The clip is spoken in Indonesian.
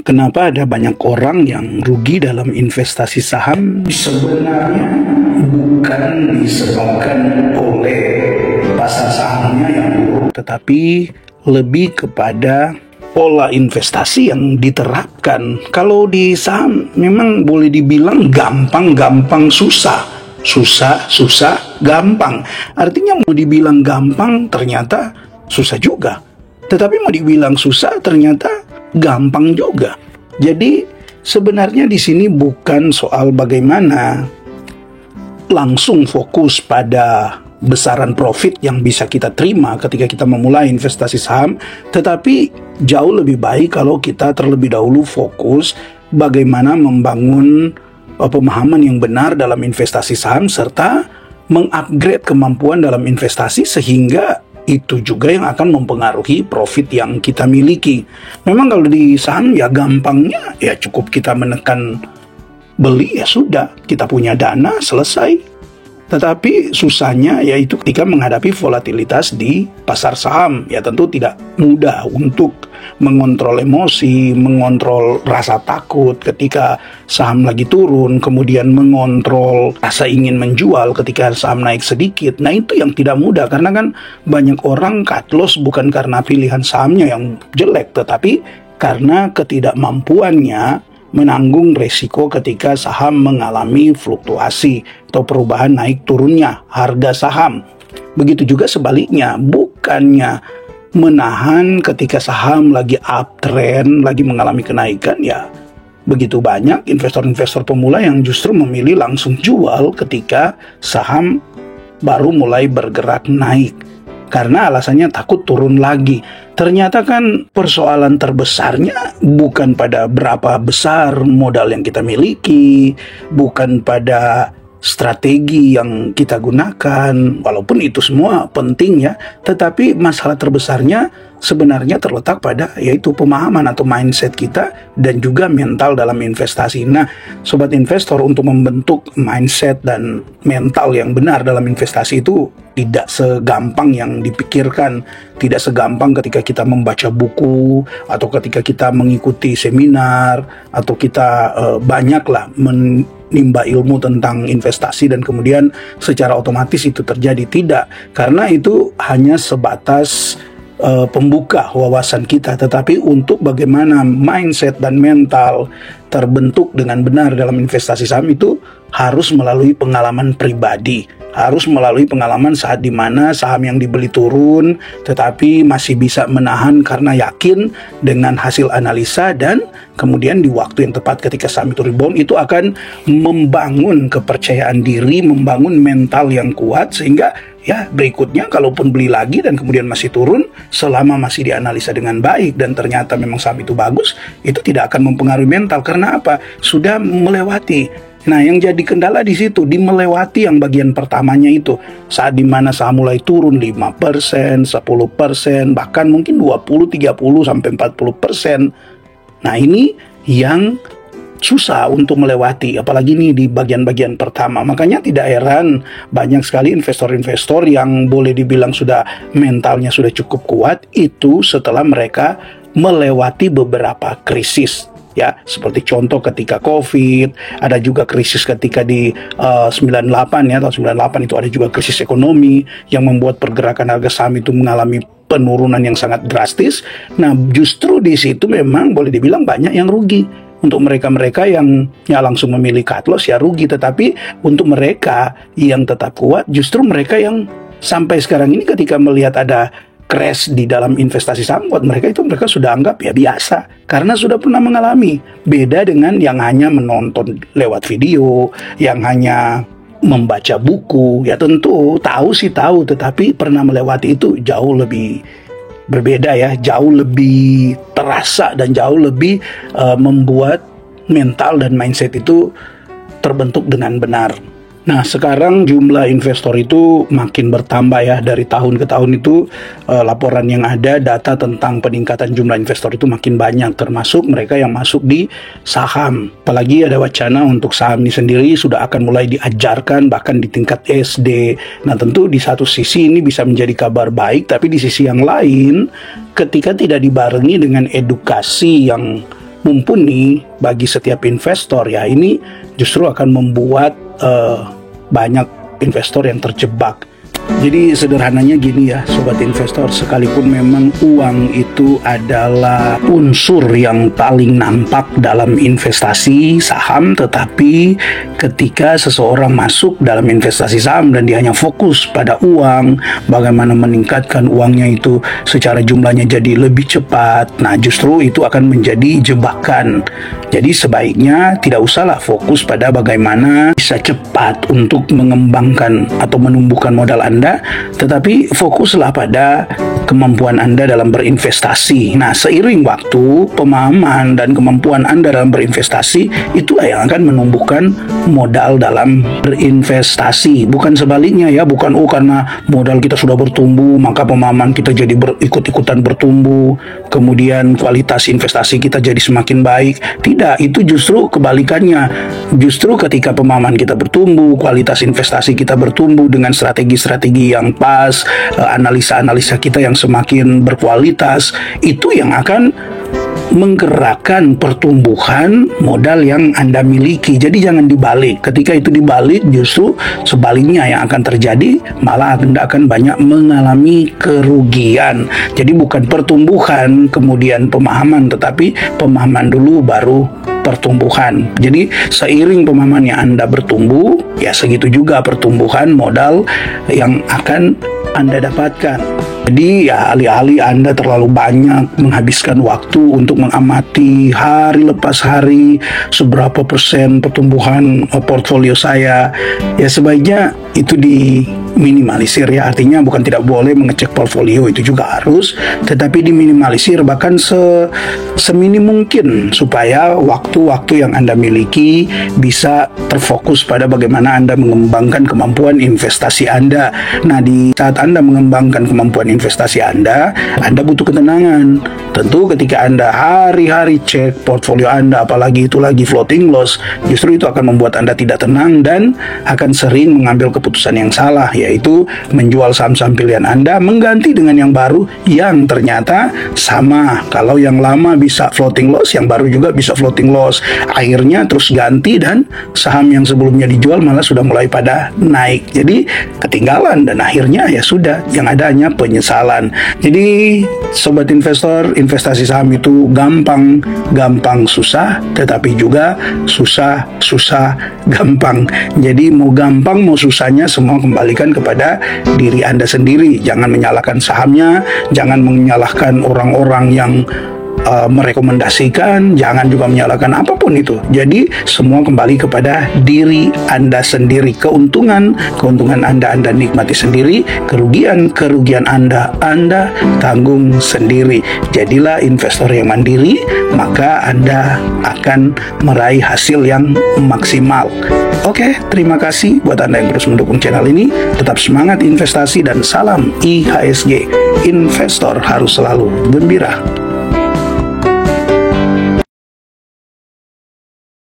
Kenapa ada banyak orang yang rugi dalam investasi saham? Sebenarnya bukan disebabkan oleh pasar sahamnya yang buruk, tetapi lebih kepada pola investasi yang diterapkan. Kalau di saham memang boleh dibilang gampang, susah. Susah, gampang. Artinya mau dibilang gampang ternyata susah juga. Tetapi mau dibilang susah ternyata gampang juga. Jadi sebenarnya di sini bukan soal bagaimana langsung fokus pada besaran profit yang bisa kita terima ketika kita memulai investasi saham, tetapi jauh lebih baik kalau kita terlebih dahulu fokus bagaimana membangun pemahaman yang benar dalam investasi saham serta mengupgrade kemampuan dalam investasi sehingga itu juga yang akan mempengaruhi profit yang kita miliki. Memang kalau di saham ya gampangnya ya cukup kita menekan beli ya sudah, kita punya dana selesai. Tetapi susahnya yaitu ketika menghadapi volatilitas di pasar saham. Ya tentu tidak mudah untuk mengontrol emosi, mengontrol rasa takut ketika saham lagi turun, kemudian mengontrol rasa ingin menjual ketika saham naik sedikit. Nah itu yang tidak mudah karena kan banyak orang cut loss bukan karena pilihan sahamnya yang jelek, tetapi karena ketidakmampuannya menanggung resiko ketika saham mengalami fluktuasi atau perubahan naik turunnya harga saham. Begitu juga sebaliknya, bukannya menahan ketika saham lagi uptrend, lagi mengalami kenaikan, ya begitu banyak investor-investor pemula yang justru memilih langsung jual ketika saham baru mulai bergerak naik. Karena alasannya takut turun lagi. Ternyata kan persoalan terbesarnya bukan pada berapa besar modal yang kita miliki, bukan pada strategi yang kita gunakan, walaupun itu semua penting ya, tetapi masalah terbesarnya sebenarnya terletak pada yaitu pemahaman atau mindset kita dan juga mental dalam investasi. Nah, sobat investor, untuk membentuk mindset dan mental yang benar dalam investasi itu tidak segampang yang dipikirkan, tidak segampang ketika kita membaca buku atau ketika kita mengikuti seminar atau kita banyaklah menimba ilmu tentang investasi dan kemudian secara otomatis itu terjadi. Tidak, karena itu hanya sebatas pembuka wawasan kita, tetapi untuk bagaimana mindset dan mental terbentuk dengan benar dalam investasi saham itu harus melalui pengalaman pribadi, harus melalui pengalaman saat dimana saham yang dibeli turun tetapi masih bisa menahan karena yakin dengan hasil analisa, dan kemudian di waktu yang tepat ketika saham itu rebound itu akan membangun kepercayaan diri, membangun mental yang kuat sehingga ya berikutnya kalaupun beli lagi dan kemudian masih turun, selama masih dianalisa dengan baik dan ternyata memang saham itu bagus, itu tidak akan mempengaruhi mental. Karena apa? Sudah melewati. Nah, yang jadi kendala di situ, di melewati yang bagian pertamanya itu. Saat dimana saham mulai turun 5%, 10%, bahkan mungkin 20, 30, sampai 40%. Nah, ini yang susah untuk melewati, apalagi nih di bagian-bagian pertama. Makanya tidak heran banyak sekali investor-investor yang boleh dibilang sudah mentalnya sudah cukup kuat itu setelah mereka melewati beberapa krisis. Ya, seperti contoh ketika COVID, ada juga krisis ketika di 98 ya, tahun 98 itu ada juga krisis ekonomi yang membuat pergerakan harga saham itu mengalami penurunan yang sangat drastis. Nah, justru di situ memang boleh dibilang banyak yang rugi. Untuk mereka-mereka yang ya langsung memilih cut loss ya rugi, tetapi untuk mereka yang tetap kuat justru mereka yang sampai sekarang ini ketika melihat ada crash di dalam investasi saham, buat mereka itu mereka sudah anggap ya biasa karena sudah pernah mengalami. Beda dengan yang hanya menonton lewat video, yang hanya membaca buku, ya tentu tahu sih tahu, tetapi pernah melewati itu jauh lebih berbeda ya, jauh lebih terasa dan jauh lebih membuat mental dan mindset itu terbentuk dengan benar. Nah, sekarang jumlah investor itu makin bertambah ya, dari tahun ke tahun itu laporan yang ada, data tentang peningkatan jumlah investor itu makin banyak, termasuk mereka yang masuk di saham. Apalagi ada wacana untuk saham ini sendiri sudah akan mulai diajarkan bahkan di tingkat SD. Nah, tentu di satu sisi ini bisa menjadi kabar baik, tapi di sisi yang lain ketika tidak dibarengi dengan edukasi yang mumpuni bagi setiap investor, ya ini justru akan membuat banyak investor yang terjebak. Jadi sederhananya gini ya sobat investor, sekalipun memang uang itu adalah unsur yang paling nampak dalam investasi saham, tetapi ketika seseorang masuk dalam investasi saham dan dia hanya fokus pada uang, bagaimana meningkatkan uangnya itu secara jumlahnya jadi lebih cepat, nah justru itu akan menjadi jebakan. Jadi sebaiknya tidak usahlah fokus pada bagaimana bisa cepat untuk mengembangkan atau menumbuhkan modal Anda, tetapi fokuslah pada kemampuan Anda dalam berinvestasi. Nah, seiring waktu, pemahaman dan kemampuan Anda dalam berinvestasi itulah yang akan menumbuhkan modal dalam berinvestasi. Bukan sebaliknya ya, bukan karena modal kita sudah bertumbuh maka pemahaman kita jadi ikut-ikutan bertumbuh, kemudian kualitas investasi kita jadi semakin baik. Tidak, itu justru kebalikannya. Justru ketika pemahaman kita bertumbuh, kualitas investasi kita bertumbuh dengan strategi-strategi yang pas, analisa-analisa kita yang semakin berkualitas, itu yang akan menggerakkan pertumbuhan modal yang Anda miliki. Jadi jangan dibalik. Ketika itu dibalik, justru sebaliknya yang akan terjadi, malah Anda akan banyak mengalami kerugian. Jadi bukan pertumbuhan kemudian pemahaman, tetapi pemahaman dulu baru pertumbuhan. Jadi seiring pemahamannya Anda bertumbuh, ya segitu juga pertumbuhan modal yang akan Anda dapatkan. Jadi ya alih-alih Anda terlalu banyak menghabiskan waktu untuk mengamati hari lepas hari seberapa persen pertumbuhan portfolio saya, ya sebaiknya itu diminimalisir ya. Artinya bukan tidak boleh mengecek portfolio, itu juga harus, tetapi diminimalisir bahkan seminim mungkin supaya waktu-waktu yang Anda miliki bisa terfokus pada bagaimana Anda mengembangkan kemampuan investasi Anda. Nah, di saat Anda mengembangkan kemampuan investasi Anda butuh ketenangan. Tentu ketika Anda hari-hari cek portfolio Anda, apalagi itu lagi floating loss, justru itu akan membuat Anda tidak tenang dan akan sering mengambil keputusan yang salah, yaitu menjual saham-saham pilihan Anda, mengganti dengan yang baru yang ternyata sama. Kalau yang lama bisa floating loss, yang baru juga bisa floating loss. Akhirnya terus ganti dan saham yang sebelumnya dijual malah sudah mulai pada naik. Jadi ketinggalan dan akhirnya ya sudah, yang ada hanya penyesalan. Jadi sobat investor, investasi saham itu gampang susah, tetapi juga susah gampang. Jadi mau gampang mau susahnya semua kembalikan kepada diri Anda sendiri. Jangan menyalahkan sahamnya, jangan menyalahkan orang-orang yang merekomendasikan, jangan juga menyalahkan apapun itu. Jadi semua kembali kepada diri Anda sendiri. Keuntungan Anda nikmati sendiri, kerugian Anda tanggung sendiri. Jadilah investor yang mandiri, maka Anda akan meraih hasil yang maksimal. Oke, terima kasih buat Anda yang terus mendukung channel ini. Tetap semangat investasi dan salam IHSG. Investor harus selalu gembira.